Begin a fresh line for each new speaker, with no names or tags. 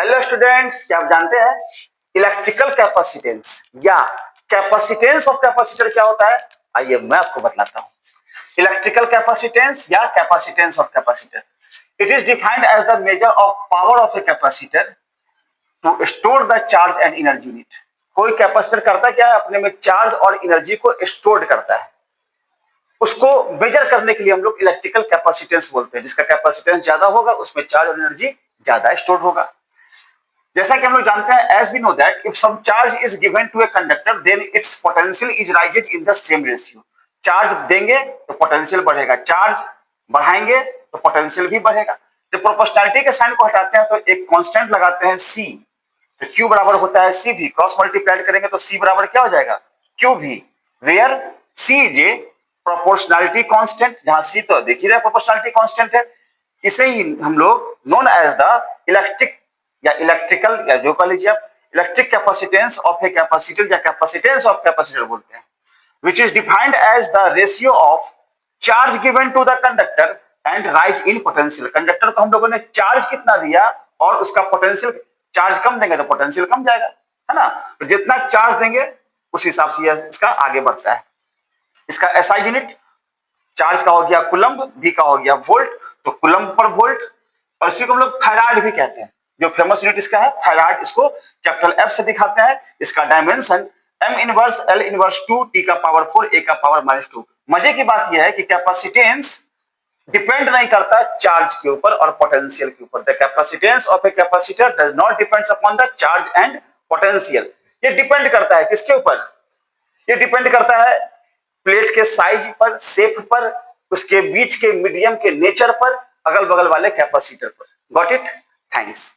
Hello students, क्या आप जानते हैं इलेक्ट्रिकल कैपेसिटेंस या कैपेसिटेंस ऑफ कैपेसिटर क्या होता है? आइए मैं आपको बतलाता हूं। इलेक्ट्रिकल कैपेसिटेंस या capacitance of capacitor, it is defined as the measure of power of a capacitor to store the charge and energy in it. कोई कैपेसिटर करता क्या है? अपने में चार्ज और एनर्जी को स्टोर करता है। उसको मेजर करने के लिए हम लोग इलेक्ट्रिकल कैपेसिटेंस बोलते हैं। जिसका कैपेसिटेंस ज्यादा होगा उसमें चार्ज और एनर्जी ज्यादा स्टोर होगा। जैसा कि हम लोग जानते हैं, as we know that if some charge is given to a conductor then its potential is rises in the same ratio. Charge देंगे तो पोटेंशियल बढ़ेगा, चार्ज बढ़ाएंगे तो पोटेंशियल भी बढ़ेगा। जब प्रोपोर्शनैलिटी के साइन को हटाते हैं तो एक कांस्टेंट लगाते हैं सी, तो Q बराबर होता है सी भी, क्रॉस मल्टीप्लाइड करेंगे तो C बराबर क्या हो जाएगा? Q भी, where C is a proportionality constant. जहां C तो देख ही रहे प्रोपोर्शनैलिटी कांस्टेंट है। इसे ही हम लोग नोन एज द इलेक्ट्रिक या इलेक्ट्रिकल या जो कह लीजिए आप electric capacitance of a capacitor या कैपेसिटेंस ऑफ कैपेसिटर बोलते हैं, which is defined as the ratio of charge given to the conductor and rise in potential। Conductor को हम लोगों ने चार्ज कितना दिया और उसका पोटेंशियल, चार्ज कम देंगे तो पोटेंशियल कम जाएगा, है ना। तो जितना चार्ज देंगे उस हिसाब से इसका आगे बढ़ता है। इसका एसआई यूनिट चार्ज का हो गया कुलम्ब, बी का हो गया वोल्ट, तो कुलम्ब पर वोल्ट, और इसी को हम लोग फैराड भी कहते हैं। जो फेमस यूनिट इसका है फैराड, इसको कैपिटल एफ से दिखाते हैं। इसका dimension m inverse l inverse 2 t का पावर 4 a का पावर -2। मजे की बात यह है कि कैपेसिटेंस डिपेंड नहीं करता चार्ज के ऊपर और पोटेंशियल के ऊपर। The capacitance of a capacitor does not depends upon the charge and potential. ये डिपेंड करता है किसके ऊपर? ये डिपेंड करता है प्लेट के साइज पर, शेप पर, उसके बीच के मीडियम के नेचर पर, अगल बगल वाले कैपेसिटर पर। Got it? थैंक्स।